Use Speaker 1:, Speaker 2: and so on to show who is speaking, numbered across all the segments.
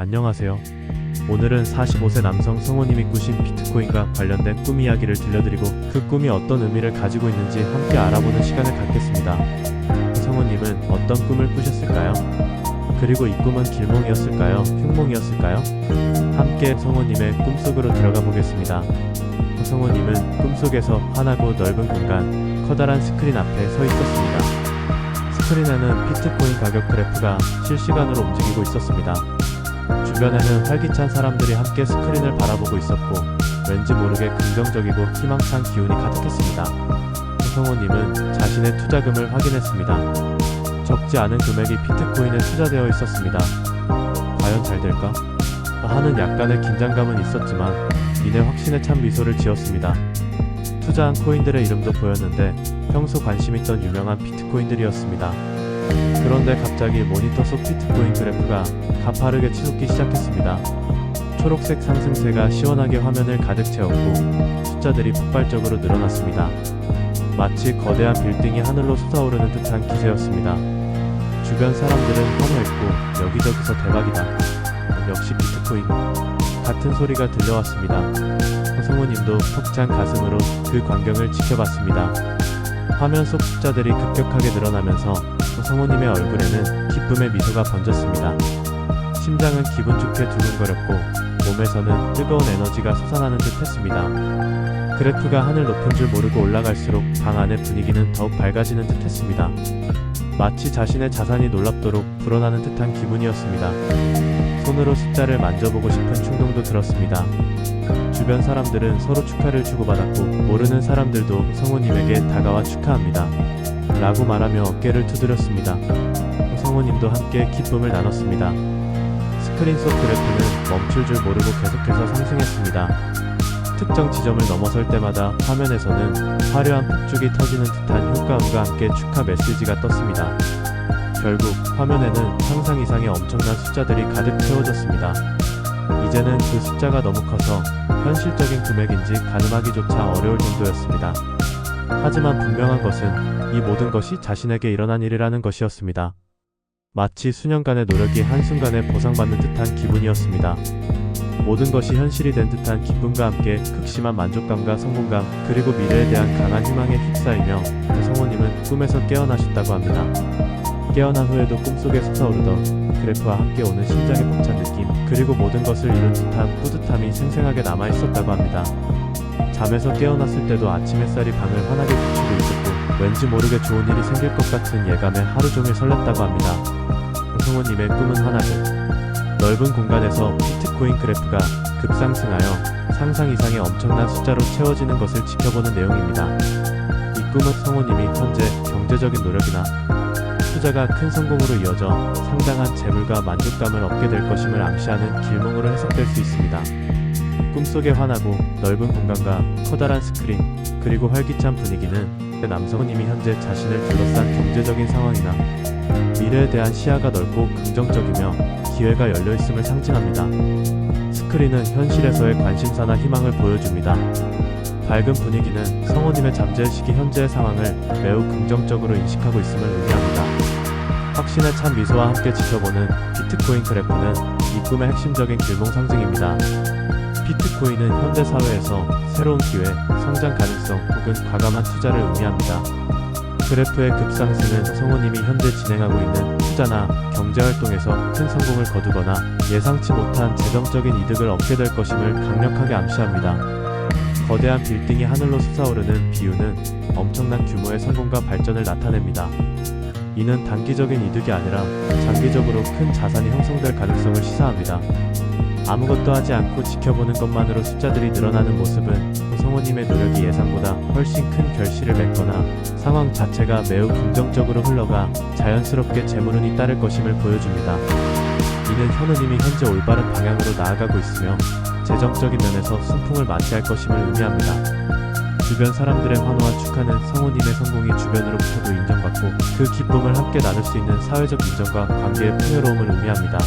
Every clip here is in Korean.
Speaker 1: 안녕하세요. 오늘은 45세 남성 성우님이 꾸신 비트코인과 관련된 꿈 이야기를 들려드리고 그 꿈이 어떤 의미를 가지고 있는지 함께 알아보는 시간을 갖겠습니다. 성우님은 어떤 꿈을 꾸셨을까요? 그리고 이 꿈은 길몽이었을까요? 흉몽이었을까요? 함께 성우님의 꿈속으로 들어가 보겠습니다. 성우님은 꿈속에서 환하고 넓은 공간, 커다란 스크린 앞에 서 있었습니다. 스크린에는 비트코인 가격 그래프가 실시간으로 움직이고 있었습니다. 주변에는 활기찬 사람들이 함께 스크린을 바라보고 있었고 왠지 모르게 긍정적이고 희망찬 기운이 가득했습니다. 성우님은 자신의 투자금을 확인했습니다. 적지 않은 금액이 비트코인에 투자되어 있었습니다. 과연 잘 될까? 하는 약간의 긴장감은 있었지만 이내 확신에 찬 미소를 지었습니다. 투자한 코인들의 이름도 보였는데 평소 관심 있던 유명한 비트코인들이었습니다. 그런데 갑자기 모니터 속 비트코인 그래프가 가파르게 치솟기 시작했습니다. 초록색 상승세가 시원하게 화면을 가득 채웠고 숫자들이 폭발적으로 늘어났습니다. 마치 거대한 빌딩이 하늘로 솟아오르는 듯한 기세였습니다. 주변 사람들은 환호했고 여기저기서 대박이다, 역시 비트코인 같은 소리가 들려왔습니다. 성우님도 벅찬 가슴으로 그 광경을 지켜봤습니다. 화면 속 숫자들이 급격하게 늘어나면서 성우님의 얼굴에는 기쁨의 미소가 번졌습니다. 심장은 기분 좋게 두근거렸고 몸에서는 뜨거운 에너지가 솟아나는 듯 했습니다. 그래프가 하늘 높은 줄 모르고 올라갈수록 방 안의 분위기는 더욱 밝아지는 듯 했습니다. 마치 자신의 자산이 놀랍도록 불어나는 듯한 기분이었습니다. 손으로 숫자를 만져보고 싶은 충동도 들었습니다. 주변 사람들은 서로 축하를 주고받았고 모르는 사람들도 성우님에게 다가와 축하합니다 라고 말하며 어깨를 두드렸습니다. 성우님도 함께 기쁨을 나눴습니다. 스크린 속 그래프는 멈출 줄 모르고 계속해서 상승했습니다. 특정 지점을 넘어설 때마다 화면에서는 화려한 폭죽이 터지는 듯한 효과음과 함께 축하 메시지가 떴습니다. 결국 화면에는 상상 이상의 엄청난 숫자들이 가득 채워졌습니다. 이제는 그 숫자가 너무 커서 현실적인 금액인지 가늠하기조차 어려울 정도였습니다. 하지만 분명한 것은 이 모든 것이 자신에게 일어난 일이라는 것이었습니다. 마치 수년간의 노력이 한순간에 보상받는 듯한 기분이었습니다. 모든 것이 현실이 된 듯한 기쁨과 함께 극심한 만족감과 성공감, 그리고 미래에 대한 강한 희망에 휩싸이며 성우님은 꿈에서 깨어나셨다고 합니다. 깨어난 후에도 꿈속에 솟아오르던 그래프와 함께 오는 심장의 벅찬 느낌, 그리고 모든 것을 이룬 듯한 뿌듯함이 생생하게 남아있었다고 합니다. 잠에서 깨어났을 때도 아침 햇살이 방을 환하게 비추고 있었고 왠지 모르게 좋은 일이 생길 것 같은 예감에 하루 종일 설렜다고 합니다. 성우님의 꿈은 하나고 넓은 공간에서 비트코인 그래프가 급상승하여 상상 이상의 엄청난 숫자로 채워지는 것을 지켜보는 내용입니다. 이 꿈은 성우님이 현재 경제적인 노력이나 투자가 큰 성공으로 이어져 상당한 재물과 만족감을 얻게 될 것임을 암시하는 길몽으로 해석될 수 있습니다. 꿈속의 환하고 넓은 공간과 커다란 스크린, 그리고 활기찬 분위기는 남성님이 현재 자신을 둘러싼 경제적인 상황이나 미래에 대한 시야가 넓고 긍정적이며 기회가 열려있음을 상징합니다. 스크린은 현실에서의 관심사나 희망을 보여줍니다. 밝은 분위기는 성우님의 잠재의식이 현재의 상황을 매우 긍정적으로 인식하고 있음을 의미합니다. 확신에 찬 미소와 함께 지켜보는 비트코인 그래프는 이 꿈의 핵심적인 길몽 상징입니다. 비트코인은 현대 사회에서 새로운 기회, 성장 가능성 혹은 과감한 투자를 의미합니다. 그래프의 급상승은 성우님이 현재 진행하고 있는 투자나 경제활동에서 큰 성공을 거두거나 예상치 못한 재정적인 이득을 얻게 될 것임을 강력하게 암시합니다. 거대한 빌딩이 하늘로 솟아오르는 비유는 엄청난 규모의 성공과 발전을 나타냅니다. 이는 단기적인 이득이 아니라 장기적으로 큰 자산이 형성될 가능성을 시사합니다. 아무것도 하지 않고 지켜보는 것만으로 숫자들이 늘어나는 모습은 성우님의 노력이 예상보다 훨씬 큰 결실을 맺거나 상황 자체가 매우 긍정적으로 흘러가 자연스럽게 재물운이 따를 것임을 보여줍니다. 이는 현우님이 현재 올바른 방향으로 나아가고 있으며 재정적인 면에서 순풍을 맞이할 것임을 의미합니다. 주변 사람들의 환호와 축하는 성우님의 성공이 주변으로부터도 인정받고 그 기쁨을 함께 나눌 수 있는 사회적 인정과 관계의 풍요로움을 의미합니다.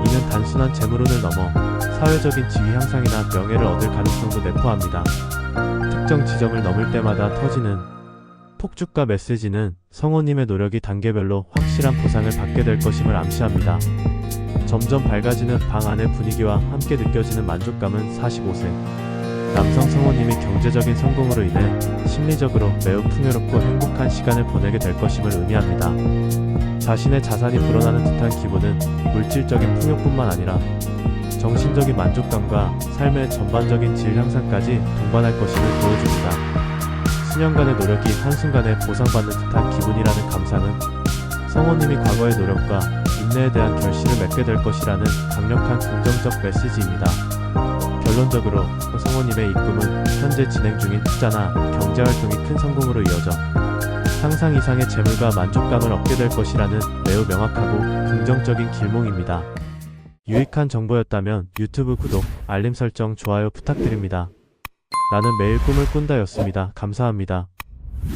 Speaker 1: 이는 단순한 재물운을 넘어 사회적인 지위 향상이나 명예를 얻을 가능성도 내포합니다. 특정 지점을 넘을 때마다 터지는 폭죽과 메시지는 성우님의 노력이 단계별로 확실한 보상을 받게 될 것임을 암시합니다. 점점 밝아지는 방 안의 분위기와 함께 느껴지는 만족감은 45세 남성 성우님이 경제적인 성공으로 인해 심리적으로 매우 풍요롭고 행복한 시간을 보내게 될 것임을 의미합니다. 자신의 자산이 불어나는 듯한 기분은 물질적인 풍요뿐만 아니라 정신적인 만족감과 삶의 전반적인 질 향상까지 동반할 것임을 보여줍니다. 수년간의 노력이 한순간에 보상받는 듯한 기분이라는 감상은 성우님이 과거의 노력과 인내에 대한 결실을 맺게 될 것이라는 강력한 긍정적 메시지입니다. 결론적으로 성우님의 이 꿈은 현재 진행 중인 투자나 경제활동이 큰 성공으로 이어져 상상 이상의 재물과 만족감을 얻게 될 것이라는 매우 명확하고 긍정적인 길몽입니다. 유익한 정보였다면 유튜브 구독, 알림 설정, 좋아요 부탁드립니다. 나는 매일 꿈을 꾼다였습니다. 감사합니다.